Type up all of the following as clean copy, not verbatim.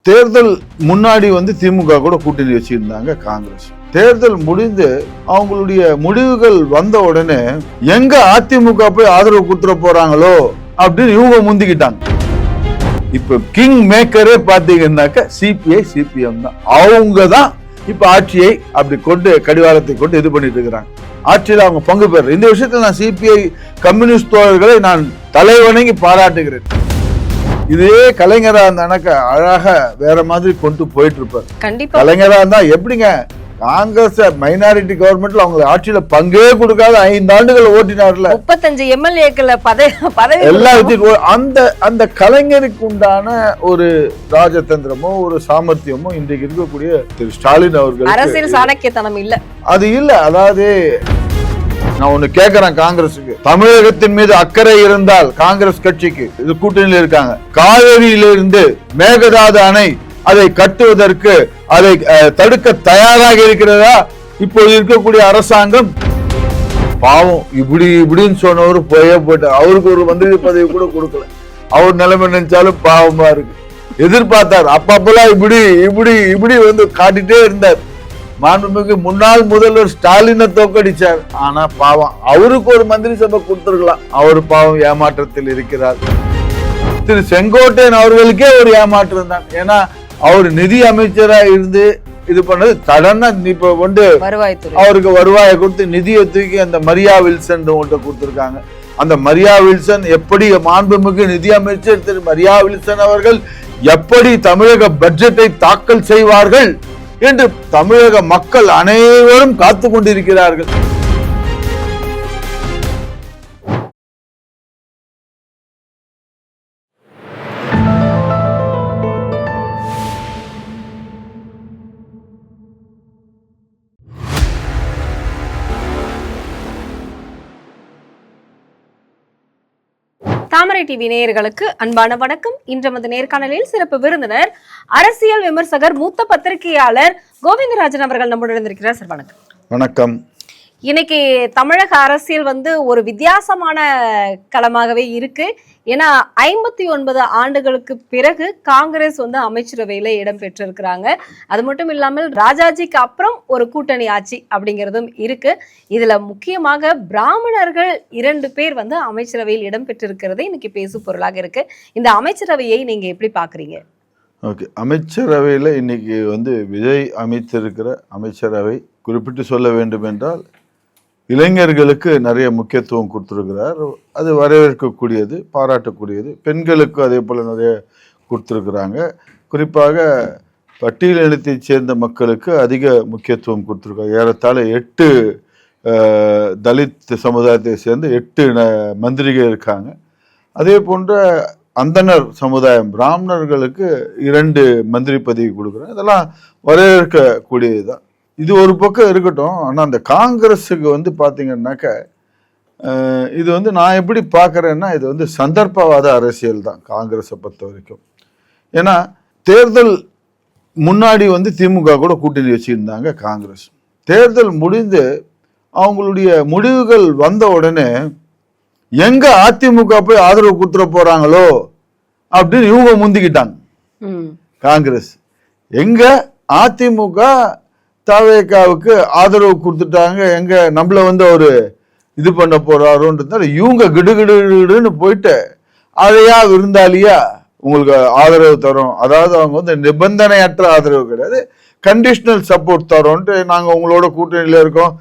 தேர்தல் முன்னாடி திமுக கூட கூட்டணி வச்சிருந்தாங்க காங்கிரஸ். தேர்தல் முடிந்து அவங்களுடைய முடிவுகள் வந்த உடனே எங்க அதிமுக போய் ஆதரவு கொடுத்துட போறாங்களோ அப்படின்னு இவங்க முந்திக்கிட்டாங்க. இப்ப கிங் மேக்கரே பாத்தீங்கன்னாக்க சிபிஐ சிபிஎம் தான். அவங்க தான் இப்ப ஆட்சியை அப்படி கொண்டு கடிவாளத்தை கொண்டு இது பண்ணிட்டு இருக்கிறாங்க. ஆட்சியில் அவங்க பங்கு பெற இந்த விஷயத்தில் நான் சிபிஐ கம்யூனிஸ்ட் தோழர்களை நான் தலைவணங்கி பாராட்டுகிறேன். இதே கலைஞரா இருந்தாக்க அழகா வேற மாதிரி கொண்டு போயிட்டு இருப்பார். கண்டிப்பா கலைஞரா இருந்தா எப்படிங்க காங்கிரஸ் மைனாரிட்டி கவர்மெண்ட்ல அவங்க ஆட்சியில பங்கே கொடுக்காத 5 ஆண்டுகள் ஓட்டினார்ல, 35 எம்எல்ஏக்கள் பதவி எல்லாத்தையும் அந்த கலைஞருக்கு உண்டான ஒரு ராஜதந்திரமோ ஒரு சாமர்த்தியமோ இன்றைக்கு இருக்கக்கூடிய திரு ஸ்டாலின் அவர்கள் அரசியல் சாணக்கியத்தனம் இல்ல, அது இல்ல. அதாவது நான் ஒண்ணு கேட்கிறேன், காங்கிரஸுக்கு தமிழகத்தின் மீது அக்கறை இருந்தால் காங்கிரஸ் கட்சிக்கு இது கூட்டணியில் இருக்காங்க. காவிரியிலிருந்து மேகதாது அணை அதை கட்டுவதற்கு அதை தடுக்க தயாராக இருக்கிறதா இப்போது இருக்கக்கூடிய அரசாங்கம்? பாவம் இப்படின்னு சொன்னவர் போயிட்டு அவருக்கு ஒரு மந்திரி பதவி கூட கொடுக்கல. அவர் நிலைமை நினைச்சாலும் பாவமா இருக்கு. எதிர்பார்த்தார், அப்பப்பெல்லாம் இப்படி காட்டிட்டே இருந்தார். மாண்புமிகு முன்னாள் முதல்வர் ஸ்டாலினை தோக்கடிச்சார். ஆனா பாவம் அவருக்கு ஒரு மந்திரி சபை கொடுத்திருக்கலாம். அவர் பாவம் ஏமாற்றத்தில் இருக்கிறார். திரு செங்கோட்டையன் அவர்களுக்கே ஒரு ஏமாற்றம் தான். ஏன்னா அவர் நிதி அமைச்சரா இருந்து இது பண்ணது சடனா இப்ப அவருக்கு வருவாயை கொடுத்து நிதியை தூக்கி அந்த மரியா வில்சன் கொடுத்திருக்காங்க. அந்த மரியா வில்சன் எப்படி மாண்புமிகு நிதி அமைச்சர் திரு மரியா வில்சன் அவர்கள் எப்படி தமிழக பட்ஜெட்டை தாக்கல் செய்வார்கள் என்று தமிழக மக்கள் அனைவரும் காத்து கொண்டிருக்கிறார்கள். தாமரை டிவி நேயர்களுக்கு அன்பான வணக்கம். இன்று நேர்காணலில் சிறப்பு விருந்தினர் அரசியல் விமர்சகர் மூத்த பத்திரிகையாளர் கோவிந்தராஜன் அவர்கள் நம்முடன் இருக்கிறார். சார் வணக்கம். வணக்கம். இன்னைக்கு தமிழக அரசியல் ஒரு வித்தியாசமான களமாகவே இருக்கு. ஏன்னா 59 ஆண்டுகளுக்கு பிறகு காங்கிரஸ் அமைச்சரவையில இடம் பெற்றிருக்கிறாங்க. அது மட்டும் இல்லாமல் ராஜாஜிக்கு அப்புறம் ஒரு கூட்டணி ஆட்சி அப்படிங்கிறதும் இருக்கு. இதுல முக்கியமாக பிராமணர்கள் 2 பேர் அமைச்சரவையில் இடம் பெற்றிருக்கிறதே இன்னைக்கு பேசு பொருளாக இருக்கு. இந்த அமைச்சரவையை நீங்க எப்படி பாக்குறீங்க? ஓகே, அமைச்சரவையில் இன்னைக்கு விஜய் அமைத்திருக்கிற அமைச்சரவை குறிப்பிட்டு சொல்ல வேண்டும் என்றால் இளைஞர்களுக்கு நிறைய முக்கியத்துவம் கொடுத்துருக்கிறார். அது வரவேற்கக்கூடியது, பாராட்டக்கூடியது. பெண்களுக்கு அதே போல் நிறைய கொடுத்துருக்குறாங்க. குறிப்பாக பட்டியலினத்தை சேர்ந்த மக்களுக்கு அதிக முக்கியத்துவம் கொடுத்துருக்காங்க. ஏறத்தாழ 8 தலித் சமுதாயத்தை சேர்ந்த 8 மந்திரிகள் இருக்காங்க. அதே போன்ற அந்தனர் சமுதாயம் பிராமணர்களுக்கு 2 மந்திரி பதவி கொடுக்குறாங்க. இதெல்லாம் வரவேற்கக்கூடியது தான். இது ஒரு பக்கம் இருக்கட்டும். ஆனால் அந்த காங்கிரஸுக்கு பார்த்தீங்கன்னாக்க இது நான் எப்படி பார்க்குறேன்னா இது சந்தர்ப்பவாத அரசியல் தான் காங்கிரஸை பொறுத்த வரைக்கும். ஏன்னா தேர்தல் முன்னாடி திமுக கூட கூட்டணி வச்சுருந்தாங்க காங்கிரஸ். தேர்தல் முடிந்து அவங்களுடைய முடிவுகள் வந்த உடனே எங்க அதிமுக போய் ஆதரவு கொடுத்துட போறாங்களோ அப்படின்னு இவங்க முந்திக்கிட்டாங்க. காங்கிரஸ் எங்க அதிமுக தவேகாவுக்கு ஆதரவு கொடுத்துட்டாங்க, எங்க நம்மள அவரு இது பண்ண போறாருன்றதுனால இவங்க கிடுகிடுன்னு போயிட்டு அதையா விருந்தாளியா உங்களுக்கு ஆதரவு தரோம். அதாவது அவங்க நிபந்தனையற்ற ஆதரவு கிடையாது, கண்டிஷனல் சப்போர்ட் தரோன்ட்டு நாங்கள் உங்களோட கூட்டணியில் இருக்கோம்,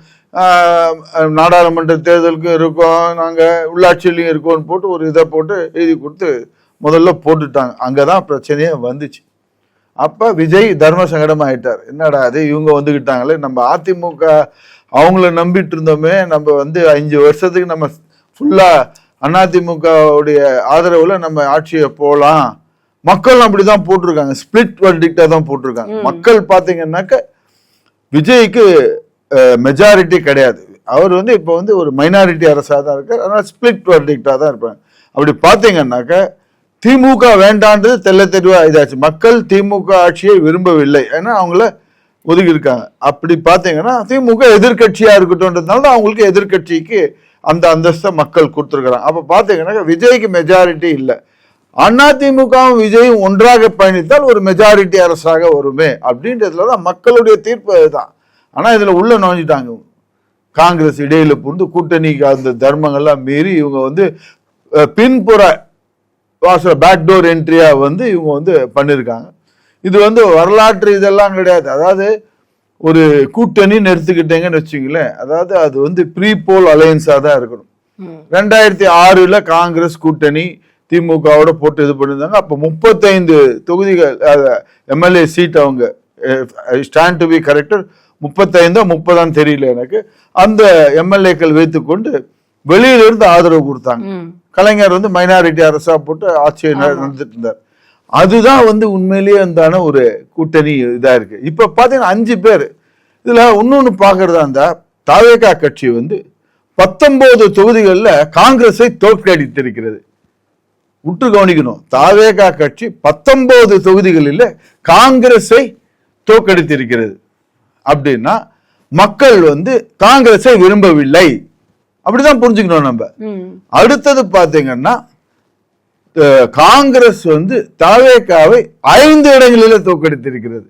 நாடாளுமன்ற தேர்தலுக்கும் இருக்கோம், நாங்கள் உள்ளாட்சியிலையும் இருக்கோம்னு போட்டு ஒரு இதை போட்டு எழுதி கொடுத்து முதல்ல போட்டுட்டாங்க. அங்கே தான் பிரச்சனையே வந்துச்சு. அப்போ விஜய் தர்ம சங்கடம் ஆயிட்டார். என்னடா அது இவங்க வந்துக்கிட்டாங்களே, நம்ம அதிமுக அவங்கள நம்பிட்டு இருந்தோமே, நம்ம 5 வருஷத்துக்கு நம்ம ஃபுல்லாக அதிமுகவுடைய ஆதரவில் நம்ம ஆட்சியை போகலாம். மக்கள் அப்படிதான் போட்டிருக்காங்க, ஸ்பிளிட் வெர்டிக்டாக தான் போட்டிருக்காங்க. மக்கள் பார்த்தீங்கன்னாக்க விஜய்க்கு மெஜாரிட்டி கிடையாது. அவர் இப்போ ஒரு மைனாரிட்டி அரசாக தான் இருக்கார். அதனால் ஸ்பிளிட் வெர்டிக்டாக தான் இருப்பாங்க. அப்படி பார்த்தீங்கன்னாக்க திமுக வேண்டான்றது தெல்ல தெளிவா இதாச்சு. மக்கள் திமுக ஆட்சியை விரும்பவில்லை, ஏன்னா அவங்கள ஒதுக்கி இருக்காங்க. அப்படி பார்த்தீங்கன்னா திமுக எதிர்கட்சியா இருக்கட்டும்ன்றதுனால தான் அவங்களுக்கு எதிர்கட்சிக்கு அந்த அந்தஸ்தை மக்கள் கொடுத்துருக்குறாங்க. அப்போ பார்த்தீங்கன்னா விஜய்க்கு மெஜாரிட்டி இல்லை. அதிமுகவும் விஜயும் ஒன்றாக பயணித்தால் ஒரு மெஜாரிட்டி அரசாக வருமே அப்படின்றதுலதான் மக்களுடைய தீர்ப்பு அதுதான். ஆனா இதுல உள்ள நுழைஞ்சிட்டாங்க காங்கிரஸ், இடையில புரிந்து கூட்டணிக்கு அந்த தர்மங்கள்லாம் மீறி இவங்க வந்து பின்புற வாசல் பேக்டோர் என்ட்ரியா வந்து இவங்க வந்து பண்ணியிருக்காங்க. இது வந்து வரலாற்று இதெல்லாம் கிடையாது. அதாவது ஒரு கூட்டணின்னு எடுத்துக்கிட்டீங்கன்னு வச்சுங்களேன், அதாவது அது வந்து ப்ரீ போல் அலையன்ஸா தான் இருக்கணும். 2006 காங்கிரஸ் கூட்டணி திமுகவோட போட்டு இது பண்ணியிருந்தாங்க. அப்போ 35 தொகுதிகள் எம்எல்ஏ சீட் அவங்க ஸ்டாண்ட் டு பி கரெக்டர் 35 30 தெரியல எனக்கு. அந்த எம்எல்ஏக்கள் வைத்துக்கொண்டு வெளியிலிருந்து ஆதரவு கொடுத்தாங்க. கலைஞர் வந்து மைனாரிட்டி அரசா போட்டு ஆட்சியை நடந்துட்டு இருந்தார். அதுதான் வந்து உண்மையிலேயே இருந்தான ஒரு கூட்டணி இதா இருக்கு. இப்ப பாத்தீங்கன்னா 5 பேர். இதுல இன்னொன்னு பாக்குறதா இருந்தா தாவேகா கட்சி வந்து 19 தொகுதிகளில் காங்கிரஸை தோற்கடித்திருக்கிறது. உற்று கவனிக்கணும், தாவேகா கட்சி 19 தொகுதிகளில் காங்கிரஸை தோற்கடித்திருக்கிறது. அப்படின்னா மக்கள் வந்து காங்கிரஸை விரும்பவில்லை, அப்படிதான் புரிஞ்சுக்கணும் நம்ம. அடுத்தது பாத்தீங்கன்னா காங்கிரஸ் வந்து தாவேகாவை 5 இடங்களில் தோற்கடித்திருக்கிறது.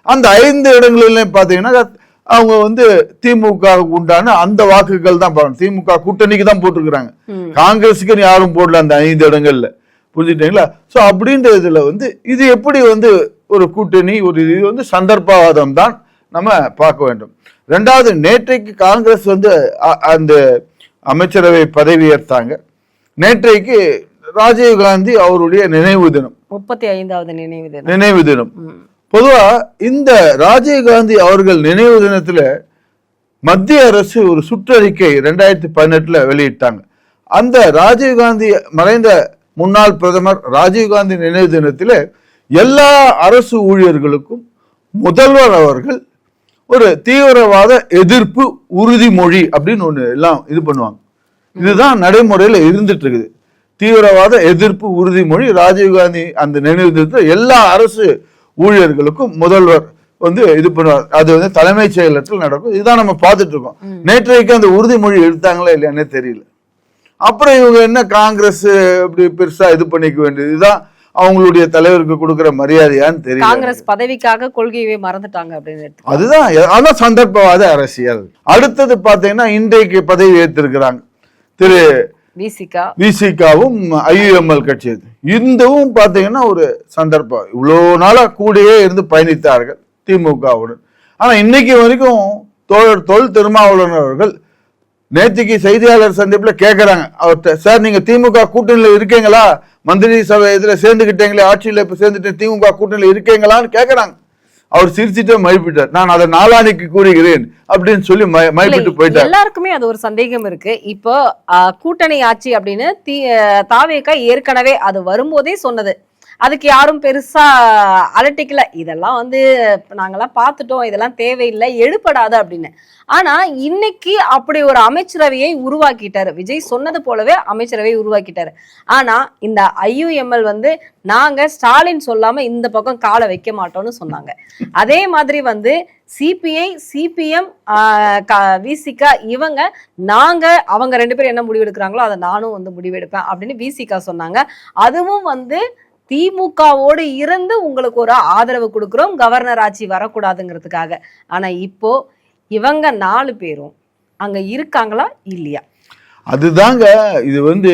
அந்த 5 இடங்களில பாத்தீங்கன்னா அவங்க வந்து திமுக உண்டான அந்த வாக்குகள் தான் பாருங்க, திமுக கூட்டணிக்கு தான் போட்டிருக்கிறாங்க, காங்கிரஸுக்கு யாரும் போடல அந்த 5 இடங்கள்ல. புரிஞ்சுட்டீங்களா? சோ அப்படின்ற இதுல வந்து இது எப்படி வந்து ஒரு கூட்டணி, ஒரு இது வந்து சந்தர்ப்பவாதம் தான் நம்ம பார்க்க வேண்டும். 2வது, நேற்றைக்கு காங்கிரஸ் வந்து அந்த அமைச்சரவை பதவி ஏற்றாங்க. நேற்றைக்கு ராஜீவ்காந்தி அவருடைய நினைவு தினம், 35வது நினைவு தினம். பொதுவா இந்த ராஜீவ்காந்தி அவர்கள் நினைவு தினத்துல மத்திய அரசு ஒரு சுற்றறிக்கை 2018 வெளியிட்டாங்க. அந்த ராஜீவ்காந்தி, மறைந்த முன்னாள் பிரதமர் ராஜீவ்காந்தி நினைவு தினத்துல எல்லா அரசு ஊழியர்களுக்கும் முதல்வர் அவர்கள் ஒரு தீவிரவாத எதிர்ப்பு உறுதிமொழி அப்படின்னு ஒண்ணு எல்லாம் இது பண்ணுவாங்க. இதுதான் நடைமுறையில இருந்துட்டு இருக்குது. தீவிரவாத எதிர்ப்பு உறுதிமொழி ராஜீவ்காந்தி அந்த நினைவு தினத்தில் எல்லா அரசு ஊழியர்களுக்கும் முதல்வர் வந்து இது பண்ணுவார். அது வந்து தலைமைச் செயலகத்தில் நடக்கும். இதுதான் நம்ம பார்த்துட்டு இருக்கோம். நேற்றைக்கு அந்த உறுதிமொழி எடுத்தாங்களா இல்லையானே தெரியல. அப்புறம் இவங்க என்ன காங்கிரஸ் இப்படி பெருசா இது பண்ணிக்க வேண்டியது, இதுதான் அவங்களுடைய தலைவருக்கு கொடுக்கிற மரியாதையான்னு தெரியல. காங்கிரஸ் பதவிக்காக கொள்கையை மறந்துட்டாங்க அப்படின்னு. அதுதான் அதான் சந்தர்ப்பவாத அரசியல். அடுத்தது பாத்தீங்கன்னா இன்றைக்கு பதவி ஏற்றிருக்கிறாங்க திரு விசிகாவும் ஐயுஎம்எல் கட்சி. இந்தவும் பாத்தீங்கன்னா ஒரு சந்தர்ப்பம், இவ்வளவு நாளா கூடயே இருந்து பயணித்தார்கள் திமுகவுடன். ஆனா இன்னைக்கு வரைக்கும் தோழர் தொல் திருமாவளவன் அவர்கள் நேற்றுக்கு செய்தியாளர் சந்திப்புல கேட்கிறாங்க அவர்கிட்ட, சார் நீங்க திமுக கூட்டணியில இருக்கீங்களா, மந்திரி சபை இதுல சேர்ந்துகிட்டீங்களே, ஆட்சியில இப்ப சேர்ந்துட்டு திமுக கூட்டணியில இருக்கீங்களான்னு கேட்கறாங்க. அவர் சிரிச்சுட்டு மதிப்பிட்டார், நான் அதை நாளானைக்கு கூறுகிறேன் அப்படின்னு சொல்லி மதிப்பிட்டு போயிட்டார். எல்லாருக்குமே அது ஒரு சந்தேகம் இருக்கு. இப்போ கூட்டணி ஆட்சி அப்படின்னு தாவேகா ஏற்கனவே அது வரும்போதே சொன்னது, அதுக்கு யாரும் பெருசா அலட்டிக்கல, இதெல்லாம் வந்து நாங்கெல்லாம் பார்த்துட்டோம், இதெல்லாம் தேவையில்லை, எடுபடாது அப்படின்னு. ஆனா இன்னைக்கு அப்படி ஒரு அமைச்சரவையை உருவாக்கிட்டாரு விஜய், சொன்னது போலவே அமைச்சரவையை உருவாக்கிட்டாரு. ஆனா இந்த ஐயுஎம்எல் வந்து நாங்க ஸ்டாலின் சொல்லாம இந்த பக்கம் காலை வைக்க மாட்டோம்னு சொன்னாங்க. அதே மாதிரி வந்து சிபிஐ, சிபிஎம், விசிகா இவங்க நாங்க அவங்க 2 பேரும் என்ன முடிவு எடுக்கிறாங்களோ அதை நானும் வந்து முடிவெடுப்பேன் அப்படின்னு விசிகா சொன்னாங்க. அதுவும் வந்து திமுகவோடு இருந்து உங்களுக்கு ஒரு ஆதரவு கொடுக்கிறோம், கவர்னர் ஆட்சி வரக்கூடாதுங்கிறதுக்காக. ஆனா இப்போ இவங்க 4 பேரும் அங்க இருக்காங்களா இல்லையா? அதுதாங்க இது வந்து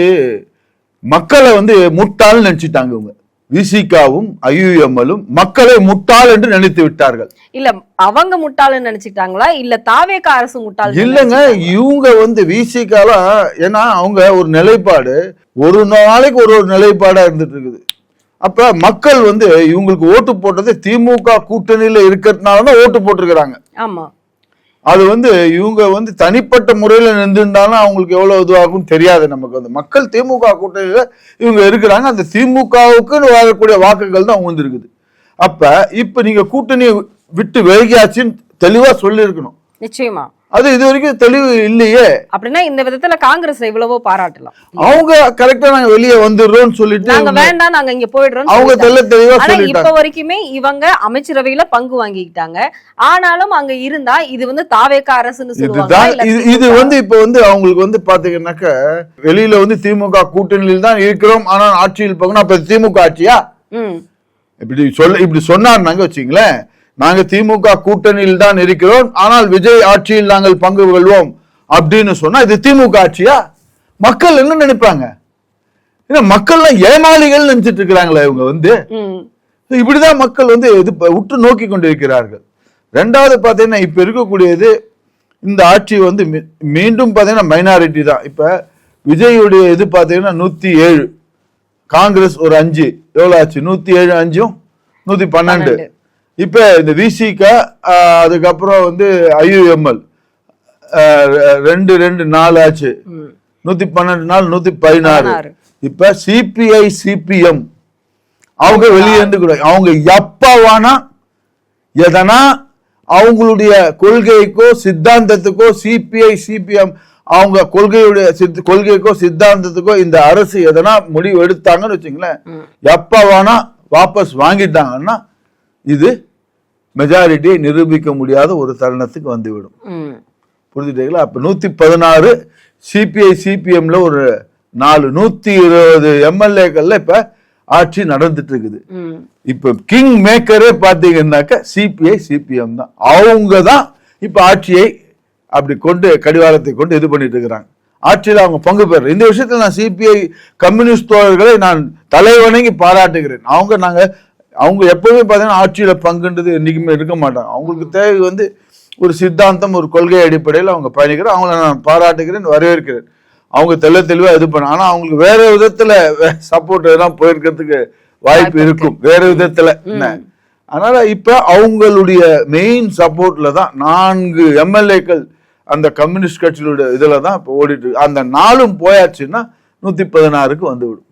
மக்களை வந்து முட்டாள் நினைச்சிட்டாங்க இவங்க. விசிகாவும் ஐயுஎம்எலும் மக்களை முட்டாள் என்று நினைத்து விட்டார்கள். இல்ல அவங்க முட்டாள்னு நினைச்சிட்டாங்களா இல்ல தாவேகா அரசு முட்டாள்? இல்லங்க, இவங்க வந்து விசிகால, ஏன்னா அவங்க ஒரு நிலைப்பாடு, ஒரு நாளைக்கு ஒரு நிலைப்பாடா இருந்துட்டு இருக்குது. அப்ப மக்கள் வந்து இவங்களுக்கு ஓட்டு போட்டது திமுக கூட்டணியில இருக்கிறதுனாலதான் ஓட்டு போட்டிருக்கிறாங்க. ஆமா, அது வந்து இவங்க வந்து தனிப்பட்ட முறையில நின்றுட்டாலும் அவங்களுக்கு எவ்வளவு இதுவாகும் தெரியாது. நமக்கு வந்து மக்கள் திமுக கூட்டணியில இவங்க இருக்கிறாங்க, அந்த திமுகவுக்குன்னு வரக்கூடிய வாக்குகள் தான் அவங்க இருக்குது. அப்ப இப்ப நீங்க கூட்டணியை விட்டு விலகியாச்சுன்னு தெளிவா சொல்லி இருக்கணும். நிச்சயமா. அது இது வரைக்கும் தெளிவு இல்லையே. அப்படின்னா இந்த விதத்துல காங்கிரஸ் எவ்வளவோ பாராட்டலாம். அவங்க கரெக்டா நாங்க வெளியே வந்துடுறோம்னு சொல்லிட்டு நாங்க வேண்டாம் நாங்க இங்க போயிடுறோம் அவங்க தெளிவா சொல்லிட்டாங்க. இப்ப வரைக்குமே இவங்க அமைச்சரவையில பங்கு வாங்கிக்கிட்டாங்க. ஆனாலும் அங்க இருந்தா இது வந்து தாவேக அரசுன்னு சொல்லுவாங்க. இது வந்து இப்ப வந்து அவங்களுக்கு வந்து பாத்தீங்கன்னாக்க வெளியில வந்து திமுக கூட்டணியில் தான் இருக்கிறோம், ஆனால் ஆட்சியில் போகணும். அப்ப திமுக ஆட்சியா? இப்படி சொன்னாருனாங்க வச்சுங்களேன், நாங்க திமுக கூட்டணியில் தான் இருக்கிறோம், ஆனால் விஜய் ஆட்சியில் நாங்கள் பங்கு கொள்வோம் அப்படின்னு சொன்னா இது திமுக ஆட்சியா? மக்கள் என்ன நினைப்பாங்க? மக்கள்லாம் ஏமாளிகள் நினைச்சிட்டு இருக்கிறாங்களே இவங்க வந்து. இப்படிதான் மக்கள் வந்து உற்று நோக்கி கொண்டிருக்கிறார்கள். ரெண்டாவது பாத்தீங்கன்னா இப்ப இருக்கக்கூடியது இந்த ஆட்சி வந்து மீண்டும் பாத்தீங்கன்னா மைனாரிட்டி தான். இப்ப விஜயுடைய இது பாத்தீங்கன்னா 107, காங்கிரஸ் ஒரு 5, எவ்வளவு ஆச்சு? 107 5 112. இப்ப இந்த விசிக அதுக்கப்புறம் வந்து IUML 2 2 4 ஆச்சு, 112 நாள் 116. இப்ப CPI CPM அவங்க வெளியே இருந்து கூட அவங்க எப்பவானா எதனா அவங்களுடைய கொள்கைக்கோ சித்தாந்தத்துக்கோ CPI CPM அவங்க கொள்கைக்கோ சித்தாந்தத்துக்கோ இந்த அரசு எதனா முடிவு எடுத்தாங்கன்னு வச்சுங்களேன், எப்பவானா வாபஸ் வாங்கிட்டாங்கன்னா இது மெஜாரிட்டியை நிரூபிக்க முடியாத ஒரு தருணத்துக்கு வந்துவிடும். புரிஞ்சுட்டீங்களா? அப்ப 116 CPI CPMல ஒரு 4 120 MLAக்கள்ல இப்ப ஆட்சி நடந்துட்டு இருக்குது. இப்ப கிங் மேக்கரே பாத்தீங்கன்னாக்க CPI CPM தான். அவங்க தான் இப்ப ஆட்சியை அப்படி கொண்டு கடிவாளத்தை கொண்டு இது பண்ணிட்டு இருக்கிறாங்க. ஆட்சியில் அவங்க பங்கு பெற இந்த விஷயத்துல நான் CPI கம்யூனிஸ்ட் தோழர்களை நான் தலைவணங்கி பாராட்டுகிறேன். அவங்க எப்பவுமே பாத்தீங்கன்னா ஆட்சியில பங்குன்றது என்னைக்குமே இருக்க மாட்டாங்க. அவங்களுக்கு தேவை வந்து ஒரு சித்தாந்தம், ஒரு கொள்கை அடிப்படையில் அவங்க பயணிக்கிறேன். அவங்கள நான் பாராட்டுகிறேன், வரவேற்கிறேன். அவங்க தெளிவா இது பண்ண. ஆனா அவங்களுக்கு வேற விதத்துல சப்போர்ட் எல்லாம் போயிருக்கிறதுக்கு வாய்ப்பு இருக்கும், வேற விதத்துல. அதனால இப்ப அவங்களுடைய மெயின் சப்போர்ட்ல தான் 4 MLAக்கள் அந்த கம்யூனிஸ்ட் கட்சியோட இதுல தான் இப்ப ஓடிட்டு இருக்கு. அந்த 4ம் போயாச்சுன்னா 116க்கு வந்துவிடும்.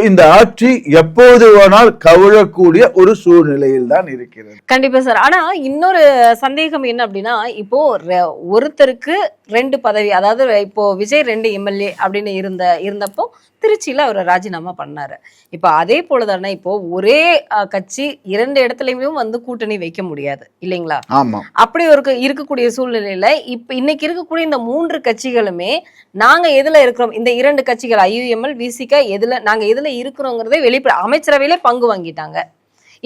இந்த ஆட்சி எப்போது வேணால் கவிழக்கூடிய ஒரு சூழ்நிலையில் தான் இருக்கிறது. கண்டிப்பா சார். ஆனா இன்னொரு சந்தேகம் என்ன அப்படின்னா, இப்போ ஒருத்தருக்கு 2 பதவி, அதாவது இப்போ விஜய் 2 MLA அப்படின்னு இருந்தப்போ திருச்சியில அவர் ராஜினாமா பண்ணாரு. இப்ப அதே போலதானே இப்போ ஒரே கட்சி 2 இடத்துலயுமே வந்து கூட்டணி வைக்க முடியாது இல்லைங்களா? அப்படி இருக்கக்கூடிய சூழ்நிலையில இப்ப இன்னைக்கு இருக்கக்கூடிய இந்த 3 கட்சிகளுமே நாங்க எதுல இருக்கிறோம், இந்த 2 கட்சிகள் IUML VCK நாங்க எதுல இருக்கிறோங்கிறதே வெளிப்பட அமைச்சரவையிலே பங்கு வாங்கிட்டாங்க.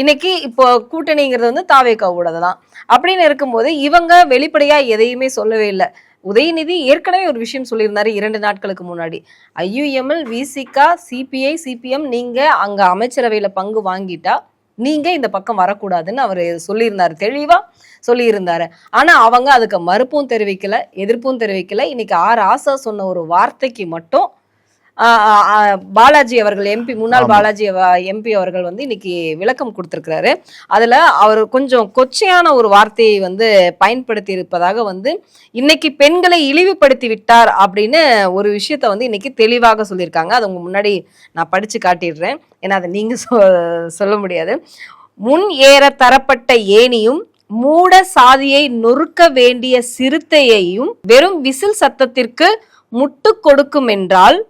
இன்னைக்கு இப்போ கூட்டணிங்கிறது வந்து தாவேகாவோட தான். அப்படின்னு இருக்கும்போது இவங்க வெளிப்படையா எதையுமே சொல்லவே இல்லை. உதயநிதி ஏற்கனவே ஒரு விஷயம் சொல்லியிருந்தாரு 2 நாட்களுக்கு முன்னாடி, IUML VCK CPI CPM நீங்க அங்க அமைச்சரவையில பங்கு வாங்கிட்டா நீங்க இந்த பக்கம் வரக்கூடாதுன்னு அவர் சொல்லியிருந்தாரு, தெளிவா சொல்லியிருந்தாரு. ஆனா அவங்க அதுக்கு மறுப்பும் தெரிவிக்கல, எதிர்ப்பும் தெரிவிக்கல. இன்னைக்கு ராசா சொன்ன ஒரு வார்த்தைக்கு மட்டும் பாலாஜி அவர்கள் MP, முன்னாள் பாலாஜி MP அவர்கள் வந்து இன்னைக்கு விளக்கம் கொடுத்திருக்கிறாரு. அதுல அவர் கொஞ்சம் கொச்சையான ஒரு வார்த்தையை வந்து பயன்படுத்தி இருப்பதாக வந்து இன்னைக்கு பெண்களை இழிவுபடுத்தி விட்டார் அப்படின்னு ஒரு விஷயத்த வந்து இன்னைக்கு தெளிவாக சொல்லியிருக்காங்க. அது உங்க முன்னாடி நான் படிச்சு காட்டிடுறேன், ஏன்னா அதை நீங்க சொல்ல முடியாது. முன் ஏற தரப்பட்ட ஏனியும் மூட சாதியை நொறுக்க வேண்டிய சிறுத்தையையும் வெறும் விசில் சத்தத்திற்கு முட்டு கொடுக்கும் என்றால்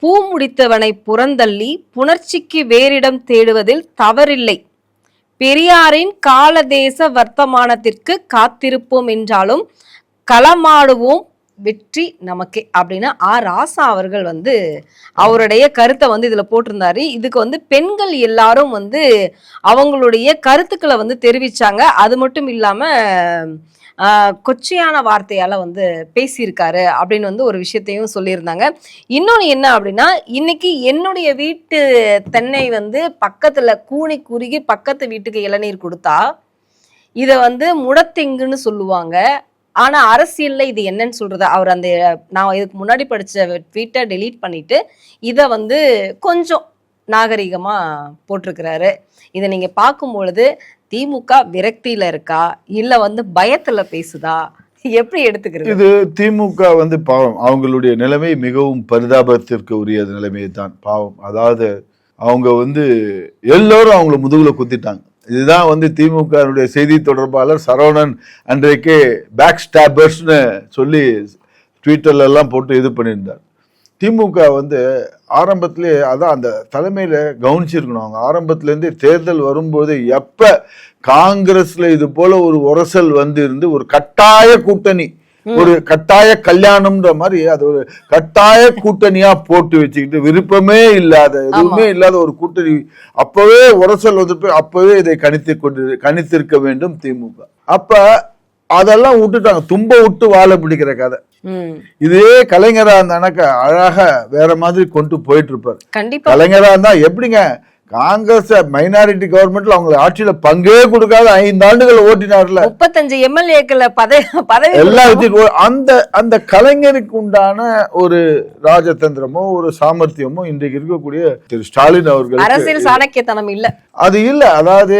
பூ முடித்தவனை புறந்தள்ளி புணர்ச்சிக்கு வேறிடம் தேடுவதில் தவறில்லை. பெரியாரின் காலதேச வர்த்தமானத்திற்கு காத்திருப்போம் என்றாலும் களமாடுவோம், வெற்றி நமக்கே அப்படின்னு ராசா அவர்கள் வந்து அவருடைய கருத்தை வந்து இதுல போட்டிருந்தாரு. இதுக்கு வந்து பெண்கள் எல்லாரும் வந்து அவங்களுடைய கருத்துக்களை வந்து தெரிவிச்சாங்க. அது மட்டும் இல்லாம கொச்சையான வார்த்தையால வந்து பேசியிருக்காரு அப்படின்னு வந்து ஒரு விஷயத்தையும் சொல்லியிருந்தாங்க. இன்னொன்று என்ன அப்படின்னா, இன்னைக்கு என்னுடைய வீட்டு தென்னை வந்து பக்கத்துல கூனி குறுகி பக்கத்து வீட்டுக்கு இளநீர் கொடுத்தா இதை வந்து முடத்தெங்குன்னு சொல்லுவாங்க. ஆனா அரசியல்ல இது என்னன்னு சொல்றது, அவர் அந்த நான் இதுக்கு முன்னாடி படிச்ச ட்வீட்டை டெலீட் பண்ணிட்டு இதை வந்து கொஞ்சம் நாகரிகமா போட்டிருக்கிறாரு. இதை நீங்க பார்க்கும் பொழுது திமுக விரக்தியில இருக்கா இல்ல வந்து பயத்துல பேசுதா, எப்படி எடுத்துக்கிறது? இது திமுக வந்து பாவம், அவங்களுடைய நிலைமை மிகவும் பரிதாபத்திற்கு உரிய நிலைமை தான். பாவம், அதாவது அவங்க வந்து எல்லோரும் அவங்கள முதுகுல குத்திட்டாங்க. இதுதான் வந்து திமுகவுடைய செய்தி தொடர்பாளர் சரவணன் அன்றைக்கு பேக் ஸ்டாபர்ஸ்னு சொல்லி ட்விட்டர்ல எல்லாம் போட்டு இது பண்ணியிருந்தார். திமுக வந்து ஆரம்பத்திலே அதான் அந்த தலைமையில கவனிச்சிருக்கணும். அவங்க ஆரம்பத்திலேருந்தே தேர்தல் வரும்போது எப்ப காங்கிரஸ்ல இது போல ஒரு உரசல் வந்து இருந்து ஒரு கட்டாய கூட்டணி, ஒரு கட்டாய கல்யாணம்ன்ற மாதிரி அது ஒரு கட்டாய கூட்டணியா போட்டு வச்சுக்கிட்டு விருப்பமே இல்லாத எதுவுமே இல்லாத ஒரு கூட்டணி அப்பவே உரசல் வந்து அப்பவே இதை கணித்திருக்க வேண்டும் திமுக. அப்ப அதெல்லாம் விட்டுட்டாங்க. தும்ப விட்டு வாழ பிடிக்கிற கதை. இதே கலைஞரா இருந்தாக்க அழகா வேற மாதிரி கொண்டு போயிட்டு இருப்பாரு. கலைஞரா இருந்தா எப்படிங்க காங்கிரஸ் மைனாரிட்டி கவர்மெண்ட்ல அவங்க ஆட்சியில பங்கே கொடுக்காத 5 ஆண்டுகள் ஓட்டினார்ல, 35 எம்எல்ஏக்களை பதவி எல்லாம் அந்த அந்த கலைஞருக்கு உண்டான ஒரு ராஜதந்திரமோ ஒரு சாமர்த்தியமோ இன்றைக்கு இருக்கக்கூடிய திரு ஸ்டாலின் அவர்கள் அரசியல் சாணக்கியத்தனம் இல்ல, அது இல்ல. அதாவது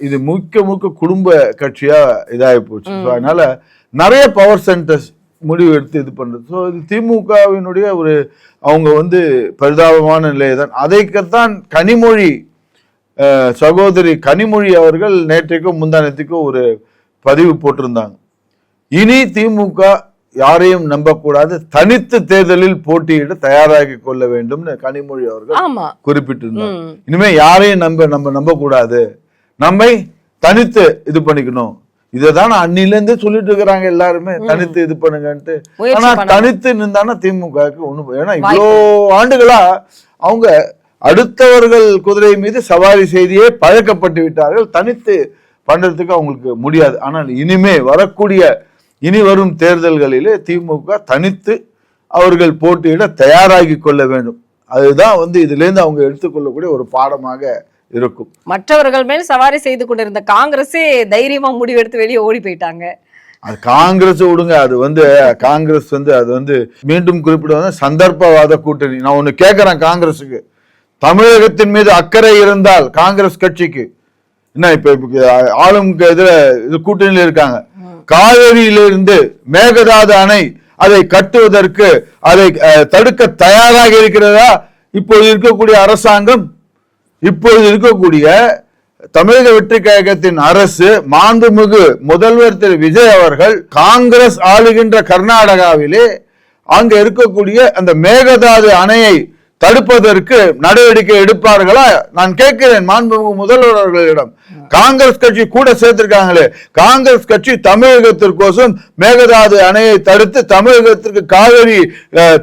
இது முழுக்க குடும்ப கட்சியா இதாகி போச்சு. அதனால நிறைய பவர் சென்டர்ஸ் முடிவு எடுத்து இது பண்றது. ஸோ இது திமுகவினுடைய ஒரு அவங்க வந்து பரிதாபமான நிலையைதான். அதைத்தான் கனிமொழி சகோதரி கனிமொழி அவர்கள் நேற்றைக்கும் முந்தானத்துக்கும் ஒரு பதிவு போட்டிருந்தாங்க. இனி திமுக யாரையும் நம்பக்கூடாது, தனித்து தேர்தலில் போட்டியிட தயாராகி கொள்ள வேண்டும் கனிமொழி அவர்கள் குறிப்பிட்டிருந்தாங்க. இனிமே யாரையும் நம்ம நம்பக்கூடாது, நம்மை தனித்து இது பண்ணிக்கணும். இததான் அன்னில இருந்து சொல்லிட்டு இருக்கிறாங்க எல்லாருமே, தனித்து இது பண்ணுங்கன்ட்டு. ஆனா தனித்து நின்றானா திமுகவுக்கு ஒண்ணு, ஏன்னா இவ்வளோ ஆண்டுகளா அவங்க அடுத்தவர்கள் குதிரை மீது சவாரி செய்தியே பழக்கப்பட்டு விட்டார்கள். தனித்து பண்றதுக்கு அவங்களுக்கு முடியாது. ஆனால் இனிமே இனி வரும் தேர்தல்களிலே திமுக தனித்து அவர்கள் போட்டியிட தயாராகி கொள்ள வேண்டும். அதுதான் வந்து இதுல இருந்து அவங்க எடுத்துக்கொள்ளக்கூடிய ஒரு பாடமாக இருக்கும். மற்றவர்கள் மேல் சவாரி செய்து கொண்டிருந்த காங்கிரஸே தைரியமா முடிவெடுத்து வெளியே ஓடி போயிட்டாங்க. அது காங்கிரஸ் விடுங்க, அது வந்து காங்கிரஸ் வந்து அது வந்து மீண்டும் குறிப்பிடுவது சந்தர்ப்பவாத கூட்டணி. நான் ஒண்ணு கேட்கிறேன் காங்கிரஸுக்கு, தமிழகத்தின் மீது அக்கறை இருந்தால் காங்கிரஸ் கட்சிக்கு என்ன இப்ப ஆளும் இதுல இது கூட்டணியில இருக்காங்க, காவிரியிலிருந்து மேகதாது அணை அதை கட்டுவதற்கு அதை தடுக்க தயாராக இருக்கிறதா இப்போது இருக்கக்கூடிய அரசாங்கம்? இப்பொழுது இருக்கக்கூடிய தமிழக வெற்றி கழகத்தின் அரசு, மாண்புமிகு முதல்வர் திரு விஜய் அவர்கள் காங்கிரஸ் ஆளுகின்ற கர்நாடகாவிலே அங்க இருக்கக்கூடிய அந்த மேகதாது அணையை தடுப்பதற்கு நடவடிக்கை எடுப்பார்களா? நான் கேட்கிறேன் மாண்புமிகு முதல்வர் அவர்களிடம். காங்கிரஸ் கட்சி கூட சேர்த்திருக்காங்களே, காங்கிரஸ் கட்சி தமிழகத்திற்கோசம் மேகதாது அணையை தடுத்து தமிழகத்திற்கு காவிரி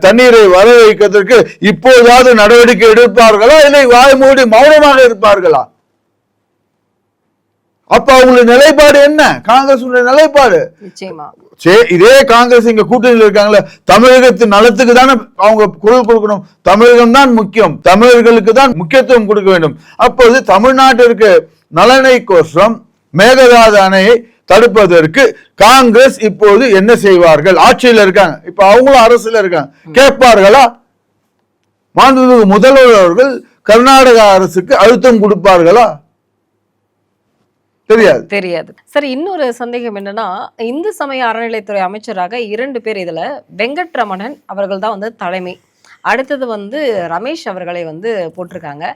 தண்ணீரை வர வைக்கிறதுக்கு இப்போதாவது நடவடிக்கை எடுப்பார்களா, இல்லை வாய் மூடி மௌனமாக இருப்பார்களா? அப்ப அவங்களுடைய நிலைப்பாடு என்ன? காங்கிரஸ் நிலைப்பாடு இதே காங்கிரஸ் இங்க கூட்டணியில் இருக்காங்களே, தமிழகத்தின் நலத்துக்கு தானே அவங்க குரல் கொடுக்கணும். தமிழகம் தான் முக்கியம், தமிழர்களுக்கு தான் முக்கியத்துவம் கொடுக்க வேண்டும். அப்போது தமிழ்நாட்டிற்கு நலனை கோசம் மேகதாது அணையை தடுப்பதற்கு காங்கிரஸ் இப்போது என்ன செய்வார்கள்? ஆட்சியில் இருக்காங்க, இப்ப அவங்களும் அரசுல இருக்காங்க, கேட்பார்களா? மாண்புமிகு முதல்வர் அவர்கள் கர்நாடக அரசுக்கு அழுத்தம் கொடுப்பார்களா? தெரியாது. சரி, இன்னொரு சந்தேகம் என்னன்னா, இந்து சமய அறநிலைத்துறை அமைச்சராக 2 பேர், இதுல வெங்கட்ரமணன் அவர்கள் தான் வந்து தலைமை, அடுத்தது வந்து ரமேஷ் அவர்களை வந்து போட்டிருக்காங்க.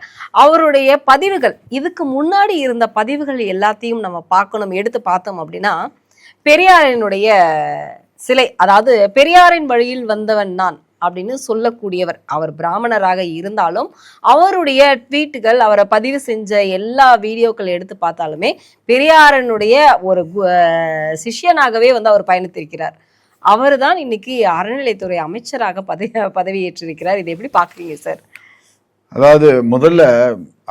அவருடைய பதிவுகள், இதுக்கு முன்னாடி இருந்த பதிவுகள் எல்லாத்தையும் நம்ம பார்க்கணும். எடுத்து பார்த்தோம் அப்படின்னா, பெரியாரினுடைய சிலை, அதாவது பெரியாரின் வழியில் வந்தவன் நான் அப்படின்னு சொல்லக்கூடியவர், அவர் பிராமணராக இருந்தாலும் அவருடைய ட்வீட்டுகள், அவரை பதிவு செஞ்ச எல்லா வீடியோக்கள் எடுத்து பார்த்தாலுமே பெரியாரனுடைய ஒரு சிஷ்யனாகவே வந்து அவர் பயணித்திருக்கிறார். அவர் தான் இன்னைக்கு அறநிலைத்துறை அமைச்சராக பதவியேற்றிருக்கிறார். இதை எப்படி பாக்குறீங்க சார்? அதாவது முதல்ல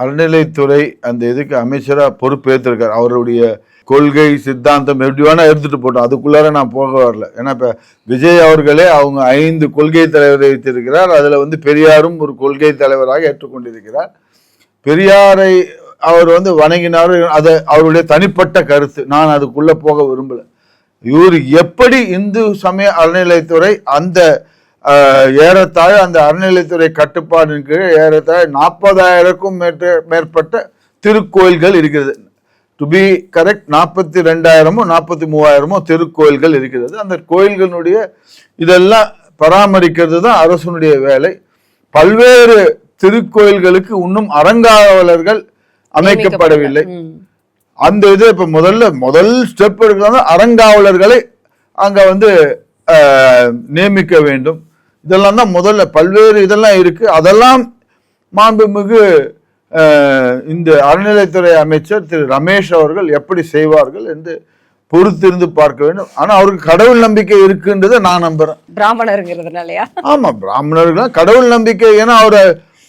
அறநிலைத்துறை அந்த இதுக்கு அமைச்சரா பொறுப்பேற்றிருக்கார். அவருடைய கொள்கை சித்தாந்தம் எப்படி வேணா எடுத்துட்டு போட்டோம், அதுக்குள்ளார நான் போக வரல. ஏன்னா இப்ப விஜய் அவர்களே அவங்க 5 கொள்கை தலைவரை வைத்திருக்கிறார். அதுல வந்து பெரியாரும் ஒரு கொள்கை தலைவராக ஏற்றுக்கொண்டிருக்கிறார். பெரியாரை அவர் வந்து வணங்கினார், அது அவருடைய தனிப்பட்ட கருத்து, நான் அதுக்குள்ள போக விரும்பல. இவர் எப்படி இந்து சமய அறநிலைத்துறை அந்த ஏறத்தாழ அந்த அறநிலைத்துறை கட்டுப்பாடின் கீழே ஏறத்தாழ 40,000க்கும் மேற்பட்ட திருக்கோயில்கள் இருக்கிறது. டு பி கரெக்ட் 42,000மோ 43,000மோ திருக்கோயில்கள் இருக்கிறது. அந்த கோயில்களுடைய இதெல்லாம் பராமரிக்கிறது தான் அரசனுடைய வேலை. பல்வேறு திருக்கோயில்களுக்கு இன்னும் அறங்காவலர்கள் அமைக்கப்படவில்லை. அந்த இது இப்ப முதல் ஸ்டெப் எடுக்கிறது அறங்காவலர்களை அங்க வந்து நியமிக்க வேண்டும். இதெல்லாம் தான் முதல்ல பல்வேறு இதெல்லாம் இருக்கு. அதெல்லாம் மாண்புமிகு இந்த அறநிலைத்துறை அமைச்சர் திரு ரமேஷ் அவர்கள் எப்படி செய்வார்கள் என்று பொறுத்திருந்து பார்க்க வேண்டும். ஆனா அவருக்கு கடவுள் நம்பிக்கை இருக்குன்றதை நான் நம்புறேன். பிராமணருங்கிறதுனாலயா? ஆமா, பிராமணர்கள் கடவுள் நம்பிக்கை. ஏன்னா அவரை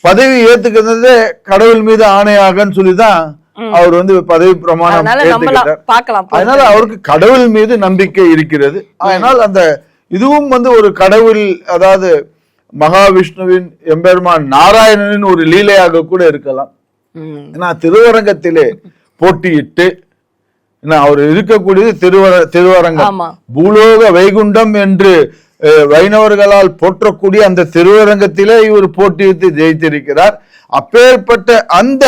பதவி ஏத்துக்கிறது கடவுள் மீது ஆணையாகன்னு சொல்லிதான் அவர் வந்து பதவி பிரமாணம் ஏத்துக்கிட்டார். அதனால அவருக்கு கடவுள் மீது நம்பிக்கை இருக்கிறது. அதனால் அந்த இதுவும் வந்து ஒரு கடவுள், அதாவது மகாவிஷ்ணுவின் எம்பெருமான் நாராயணனின் ஒரு லீலையாக கூட இருக்கலாம். ஏன்னா திருவரங்கத்திலே போட்டியிட்டு அவர் இருக்கக்கூடியது திருவரங்கம், பூலோக வைகுண்டம் என்று வைணவர்களால் போற்றக்கூடிய அந்த திருவரங்கத்திலே இவர் போட்டியிட்டு ஜெயித்திருக்கிறார். அப்பேற்பட்ட அந்த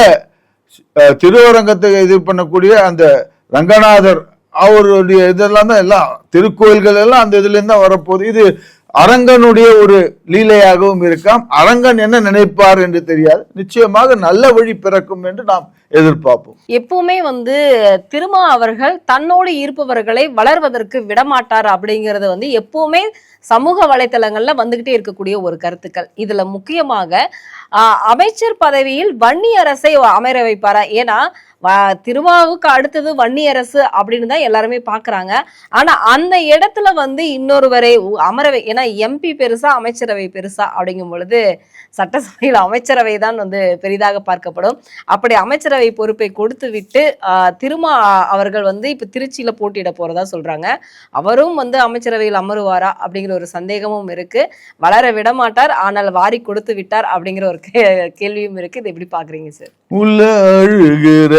திருவரங்கத்தை இது பண்ணக்கூடிய அந்த ரங்கநாதர் அவருடைய இதெல்லாம் தான் எல்லாம் திருக்கோயில்கள் எல்லாம் அந்த இதுல இருந்து தான் வரப்போகுது. இது அரங்கனுடைய ஒரு லீலையாகவும் இருக்காம். அரங்கன் என்ன நினைப்பார் என்று தெரியாது. நிச்சயமாக நல்ல வழி பிறக்கும் என்று நாம் எதிர்பார்ப்போம். எப்பவுமே வந்து திருமா அவர்கள் தன்னோடு இருப்பவர்களை வளர்வதற்கு விடமாட்டார் அப்படிங்கறது வந்து எப்பவுமே சமூக வலைத்தளங்கள்ல வந்துகிட்டே இருக்கக்கூடிய ஒரு கருத்துக்கள். இதுல முக்கியமாக அமைச்சர் பதவியில் வன்னியரசை அமர வைப்பாரா? ஏன்னா திருமாவுக்கு அடுத்தது வன்னியரசு அப்படின்னு தான் எல்லாருமே பாக்குறாங்க. ஆனா அந்த இடத்துல வந்து இன்னொருவரை அமரவை, ஏன்னா எம்பி பெருசா அமைச்சரவை பெருசா அப்படிங்கும் பொழுது சட்டசபையில் அமைச்சரவை தான் வந்து பெரிதாக பார்க்கப்படும். அப்படி அமைச்சரவை பொறுப்பை கொடுத்து விட்டு திருமா அவர்கள் வந்து இப்ப திருச்சியில போட்டியிட போறதா சொல்றாங்க. அவரும் வந்து அமைச்சரவையில் அமருவாரா அப்படிங்கிற ஒரு சந்தேகமும் இருக்கு. வளர விட மாட்டார், ஆனால் வாரி கொடுத்து விட்டார் அப்படிங்கிற ஒரு கேள்வியும் இருக்கு. இது எப்படி பாக்குறீங்க சார்? உள்ள அழுகிற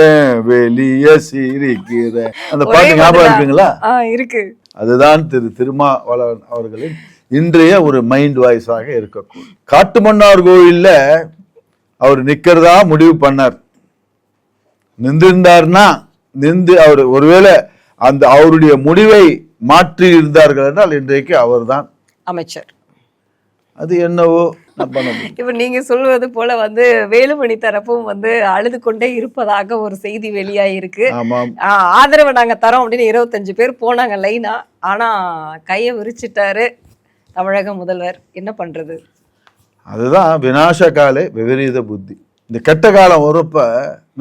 வெளிய சிரிக்கிற அந்த பாட்டு ஞாபகம் இருக்குங்களா? இருக்கு. அதுதான் திருமாவளவன் அவர்களின் இன்றைய ஒரு மைண்ட் வாய்ஸாக இருக்கக்கூடும். காட்டுமன்னார் கோயில்ல அவர் நிக்கிறதா முடிவு பண்ணார். நின்றிருந்தார்னா அவர் ஒருவேளை அந்த அவருடைய முடிவை மாற்றி இருந்தார்கள் என்றால் இன்றைக்கு அவர்தான் அமைச்சர். அது என்னவோ இப்ப நீங்க சொல்வது போல வந்து வேலுமணி தரப்பும் வந்து அழுது கொண்டே இருப்பதாக ஒரு செய்தி வெளியாயிருக்கு. ஆதரவு நாங்க தரோம் அப்படின்னு 25 பேர் போனாங்க லைனா. ஆனா கையை விரிச்சிட்டாரு தமிழக முதல்வர். என்ன பண்றது? அதுதான் விநாச காலே விபரீத புத்தி. இந்த கெட்ட காலம் வரப்ப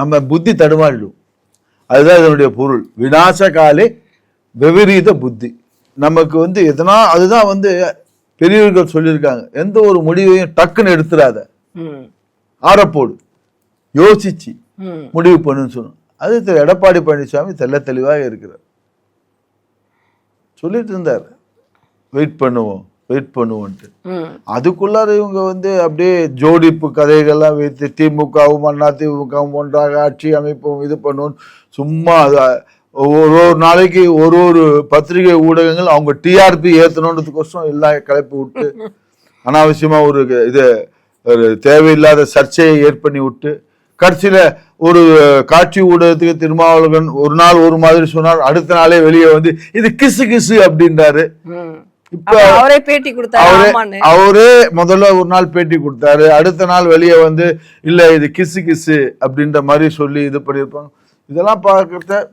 நம்ம புத்தி தடுமாறிடும். அதுதான் இதனுடைய பொருள். விநாச காலே விபரீத புத்தி. நமக்கு வந்து எதனா அதுதான் வந்து பெரியவர்கள் சொல்லியிருக்காங்க, எந்த ஒரு முடிவையும் டக்குன்னு எடுத்துடாத, ஆரப்போடு யோசிச்சு முடிவு பண்ணுன்னு சொன்னோம். அது எடப்பாடி பழனிசாமி தெல்ல தெளிவாக இருக்கிறார். சொல்லிட்டு இருந்தார் வெயிட் பண்ணுவோன்ட்டு. அதுக்குள்ளார இவங்க வந்து அப்படியே ஜோடிப்பு கதைகள்லாம் வைத்து திமுகவும் அதிமுகவும் ஒன்றாக ஆட்சி அமைப்போம் இது பண்ணுவோம். சும்மா ஒரு நாளைக்கு ஒரு பத்திரிகை ஊடகங்கள் அவங்க டிஆர்பி ஏற்றணுன்றதுக்கோசரம் எல்லாம் கிளப்பி விட்டு அனாவசியமா ஒரு தேவையில்லாத சர்ச்சையை ஏற்பண்ணி விட்டு கடைசியில ஒரு காட்சி ஊடகத்துக்கு திருமாவளவன் ஒரு நாள் ஒரு மாதிரி சொன்னார், அடுத்த நாளே வெளியே வந்து இது கிசு அப்படின்றாரு. இப்ப அவரே முதல்ல ஒரு நாள் பேட்டி கொடுத்தாரு, அடுத்த நாள் வெளியே வந்து இல்ல இது கிசு அப்படின்ற மாதிரி சொல்லி இது பண்ணியிருப்பாங்க. இதெல்லாம் பார்க்கறத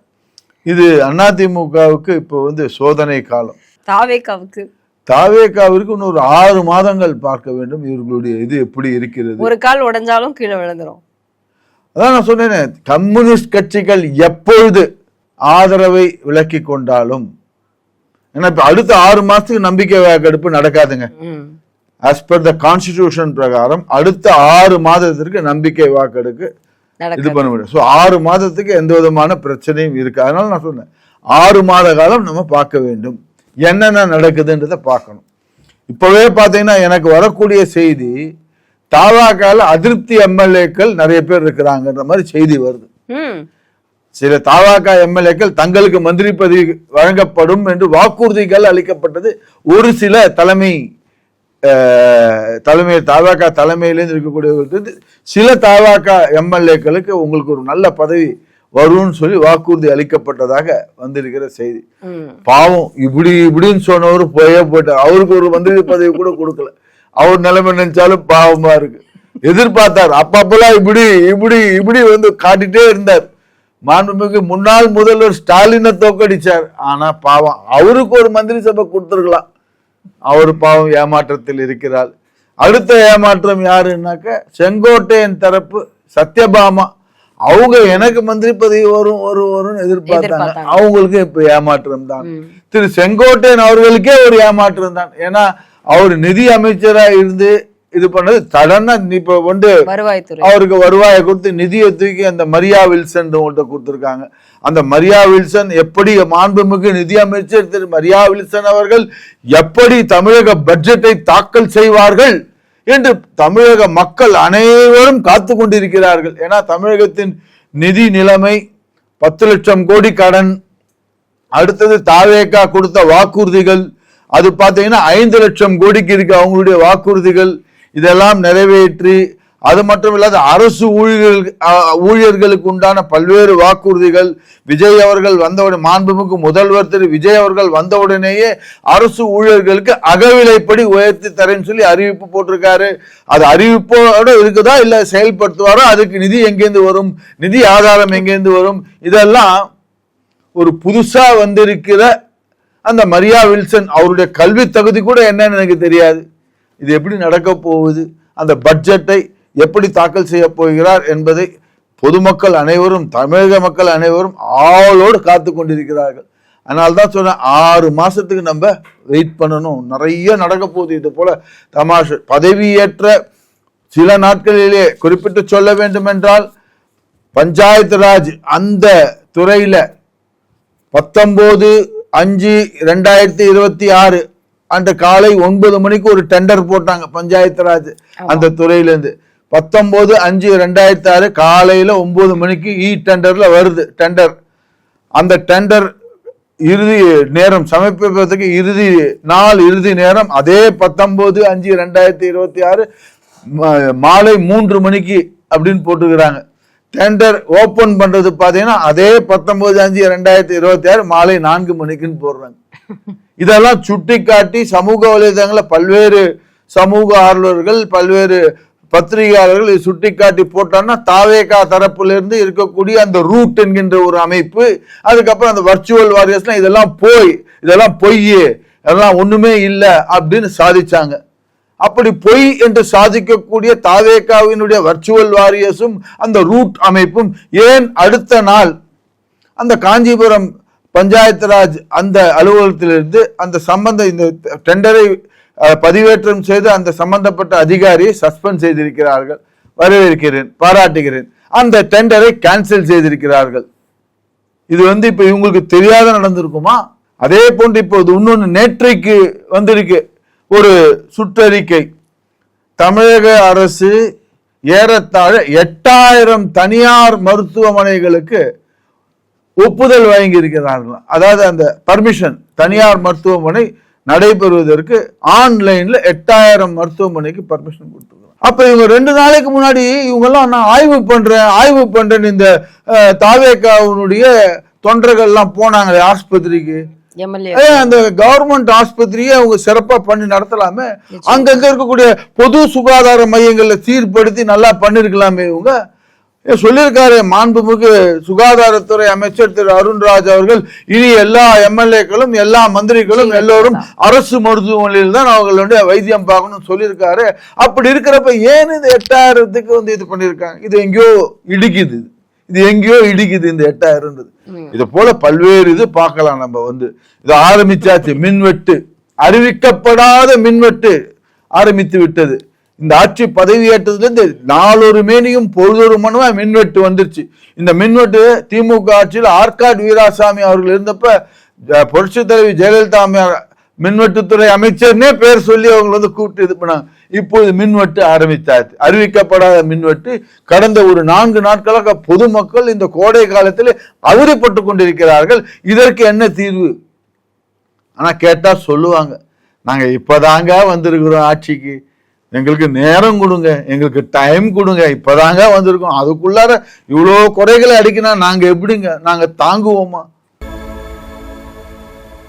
இது அதிமுகவுக்கு இப்போ வந்து சோதனை காலம். தாவேகாவிற்கு இன்னொரு 6 மாதங்கள் பார்க்க வேண்டும் இவர்களுடைய இது எப்படி இருக்கிறது. ஒரு கால் உடைஞ்சாலும் கீழே விழுந்துரும். அதான் நான் சொன்னேன், கம்யூனிஸ்ட் கட்சிகள் எப்பொழுது ஆதரவை விலக்கி கொண்டாலும், ஏன்னா இப்ப அடுத்த 6 மாசத்துக்கு நம்பிக்கை வாக்கெடுப்பு நடக்காதுங்க. ஆஸ் பர் த கான்ஸ்டிடியூஷன் பிரகாரம் அடுத்த 6 மாதத்திற்கு நம்பிக்கை வாக்கெடுப்பு இது பண்ண முடியும். 6 மாதத்துக்கு எந்த விதமான பிரச்சனையும் இருக்கு. அதனால நான் சொன்னேன் 6 மாத காலம் நம்ம பார்க்க வேண்டும், என்னென்ன நடக்குதுன்றதை பார்க்கணும். இப்பவே பாத்தீங்கன்னா எனக்கு வரக்கூடிய செய்தி தாவாக்கால அதிருப்தி எம்எல்ஏக்கள் நிறைய பேர் இருக்கிறாங்கன்ற மாதிரி செய்தி வருது. சில தாவாக்கா எம்எல்ஏக்கள் தங்களுக்கு மந்திரி பதவி வழங்கப்படும் என்று வாக்குறுதிகள் அளிக்கப்பட்டது. ஒரு சில தாவாக்கா தலைமையிலேருந்து இருக்கக்கூடியவர்களுக்கு சில தாவாக்கா எம்எல்ஏக்களுக்கு உங்களுக்கு ஒரு நல்ல பதவி வரும்னு சொல்லி வாக்குறுதி அளிக்கப்பட்டதாக வந்திருக்கிற செய்தி. பாவம் இப்படின்னு சொன்னவரு போயிட்டார். அவருக்கு ஒரு மந்திரி பதவி கூட கொடுக்கல. அவர் நிலைமை நினைச்சாலும் பாவமா இருக்கு. எதிர்பார்த்தார், அப்பப்பெல்லாம் இப்படி வந்து காட்டிட்டே இருந்தார். மாண்புமிகு முன்னாள் முதல்வர் ஸ்டாலினை தோக்கடிச்சார். ஆனா பாவம் அவருக்கு ஒரு மந்திரி சபை கொடுத்துருக்கலாம். அவரு பாவம் ஏமாற்றத்தில் இருக்கிறார். அடுத்த ஏமாற்றம் யாருன்னாக்க செங்கோட்டையன் தரப்பு சத்யபாமா. அவங்க எனக்கு மந்திரி பதவி வரும் எதிர்பார்த்தாங்க. அவங்களுக்கு இப்ப ஏமாற்றம் தான். திரு செங்கோட்டையன் அவர்களுக்கே ஒரு ஏமாற்றம் தான். ஏன்னா அவர் நிதி அமைச்சரா இருந்து இது பண்ணது சடனா இப்ப வந்து அவருக்கு வருவாயை கொடுத்து நிதியை தூக்கி அந்த மரியா வில்சன் கொடுத்திருக்காங்க. அந்த மரியா வில்சன் எப்படி மாண்புமிகு நிதி அமைச்சர் திரு மரியா வில்சன் அவர்கள் எப்படி தமிழக பட்ஜெட்டை தாக்கல் செய்வார்கள் என்று தமிழக மக்கள் அனைவரும் காத்து கொண்டிருக்கிறார்கள். ஏன்னா தமிழகத்தின் நிதி நிலைமை 10 லட்சம் கோடி கடன், அடுத்தது தாவேகா கொடுத்த வாக்குறுதிகள், அது பார்த்தீங்கன்னா 5 லட்சம் கோடிக்கு இருக்கு அவங்களுடைய வாக்குறுதிகள். இதெல்லாம் நிறைவேற்றி அது மட்டும் இல்லாத அரசு ஊழியர்களுக்கு உண்டான பல்வேறு வாக்குறுதிகள். விஜய் அவர்கள் வந்தவுடனே மாண்புமிகு முதல்வர் திரு விஜய் அவர்கள் வந்தவுடனேயே அரசு ஊழியர்களுக்கு அகவிலைப்படி உயர்த்தி தரேன்னு சொல்லி அறிவிப்பு போட்டிருக்காரு. அது அறிவிப்போட இருக்குதா இல்ல செயல்படுத்துவாரோ, அதுக்கு நிதி எங்கேருந்து வரும், நிதி ஆதாரம் எங்கேருந்து வரும், இதெல்லாம் ஒரு புதுசா வந்திருக்கிற அந்த மரியா வில்சன் அவருடைய கல்வி தகுதி கூட என்னன்னு எனக்கு தெரியாது. இது எப்படி நடக்க போகுது, அந்த பட்ஜெட்டை எப்படி தாக்கல் செய்ய போகிறார் என்பதை பொதுமக்கள் அனைவரும் தமிழக மக்கள் அனைவரும் ஆவலோடு காத்து கொண்டிருக்கிறார்கள். அதனால்தான் சொன்னேன் 6 மாசத்துக்கு நம்ம வெயிட் பண்ணணும். நிறைய நடக்க போகுது. இது போல தமாஷ் பதவியேற்ற சில நாட்களிலே குறிப்பிட்டு சொல்ல வேண்டும் என்றால் பஞ்சாயத்து ராஜ் அந்த துறையில 19/5/2026 அன்று காலை 9 மணிக்கு ஒரு டெண்டர் போட்டாங்க பஞ்சாயத்து ராஜ் அந்த துறையிலிருந்து. 19/5/2006 காலையில 9 மணிக்கு டெண்டர்ல வருது டெண்டர். அந்த டெண்டர் இறுதி நேரம் சமர்ப்பிப்பதற்கு இறுதி நேரம் அதே 19/5/2026 மாலை 3 மணிக்கு அப்படின்னு போட்டுக்கிறாங்க. டெண்டர் ஓபன் பண்றது பாத்தீங்கன்னா அதே 19/5/2026 மாலை 4 மணிக்குன்னு போடுறாங்க. இதெல்லாம் சுட்டி காட்டி சமூக வலைதளங்கள பல்வேறு சமூக ஆர்வலர்கள் பல்வேறு பத்திரிகையாளர்கள் சுட்டி காட்டி போட்டான்னா தாவேகா தரப்புல இருந்து இருக்கக்கூடிய அந்த ரூட் என்கின்ற ஒரு அமைப்பு, அதுக்கப்புறம் அந்த வர்ச்சுவல் வாரியர்ஸ்லாம் இதெல்லாம் பொய், இதெல்லாம் ஒண்ணுமே இல்லை அப்படின்னு சாதிச்சாங்க. அப்படி பொய் என்று சாதிக்கக்கூடிய தாவேகாவினுடைய வர்ச்சுவல் வாரியர்ஸும் அந்த ரூட் அமைப்பும் ஏன் அடுத்த நாள் அந்த காஞ்சிபுரம் பஞ்சாயத்து ராஜ் அந்த அலுவலகத்திலிருந்து அந்த இந்த டெண்டரை பதிவேற்றம் செய்து அந்த சம்பந்தப்பட்ட அதிகாரியை சஸ்பெண்ட் செய்திருக்கிறார்கள். வரவேற்கிறேன், பாராட்டுகிறேன். அந்த டெண்டரை கேன்சல் செய்திருக்கிறார்கள். இது இப்ப இவங்களுக்கு தெரியாத நடந்திருக்குமா? அதே போன்று இப்போது இன்னொன்று நேற்றைக்கு வந்திருக்கு ஒரு சுற்றறிக்கை. தமிழக அரசு ஏறத்தாழ 8000 தனியார் மருத்துவமனைகளுக்கு ஒப்புதல் வழங்கி இருக்கிறார்கள். அதாவது அந்த பர்மிஷன் தனியார் மருத்துவமனை நடைபெறுவதற்கு ஆன்லைன்ல 8000 மருத்துவமனைக்கு பர்மிஷன் கொடுத்துருக்காங்க. அப்ப இவங்க 2 நாளைக்கு முன்னாடி இவங்க எல்லாம் நான் ஆய்வு பண்றேன் இந்த தாவேகாவுடைய தொண்டர்கள் எல்லாம் போனாங்களே ஆஸ்பத்திரிக்கு, அந்த கவர்மெண்ட் ஆஸ்பத்திரியை அவங்க சிறப்பா பண்ணி நடத்தலாமே, அங்கங்க இருக்கக்கூடிய பொது சுகாதார மையங்கள்ல சீர்படுத்தி நல்லா பண்ணிருக்கலாமே. இவங்க சொல்லியிருக்காரு மாண்புமிகு சுகாதாரத்துறை அமைச்சர் திரு அருண்ராஜ் அவர்கள், இனி எல்லா எம்எல்ஏக்களும் எல்லா மந்திரிகளும் எல்லோரும் அரசு மருத்துவமனையில் தான் அவங்களுடைய வைத்தியம் பார்க்கணும்னு சொல்லியிருக்காரு. அப்படி இருக்கிறப்ப ஏன் இந்த 8000க்கு இது பண்ணியிருக்காங்க? இது எங்கேயோ இடிக்குது இந்த 8000. இது போல பல்வேறு இது பார்க்கலாம். நம்ம இது ஆரம்பிச்சாச்சு. மின்வெட்டு, அறிவிக்கப்படாத மின்வெட்டு ஆரம்பித்து விட்டது. இந்த ஆட்சி பதவியேற்றதுல இருந்து நாளொரு மேனியும் பொழுதொரு மனுவா மின்வெட்டு வந்துருச்சு. இந்த மின்வெட்டு திமுக ஆட்சியில் ஆற்காடு வீராசாமி அவர்கள் இருந்தப்ப புரட்சி தலைவி ஜெயலலிதா மின்வெட்டுத்துறை அமைச்சர்னே பேர் சொல்லி அவங்க கூப்பிட்டு இது பண்ணாங்க. இப்போது மின்வெட்டு ஆரம்பித்தாச்சு. அறிவிக்கப்படாத மின்வெட்டு கடந்த ஒரு 4 நாட்களாக பொதுமக்கள் இந்த கோடை காலத்தில் அவதிப்பட்டு கொண்டிருக்கிறார்கள். இதற்கு என்ன தீர்வு? ஆனா கேட்டா சொல்லுவாங்க, நாங்க இப்பதாங்க வந்திருக்கிறோம் ஆட்சிக்கு, எங்களுக்கு நேரம் கொடுங்க, எங்களுக்கு டைம் கொடுங்க, இப்பதாங்க வந்திருக்கோம், அதுக்குள்ளார இவ்வளோ குறைகளை அடிக்கினா நாங்க எப்படிங்க, நாங்க தாங்குவோமா?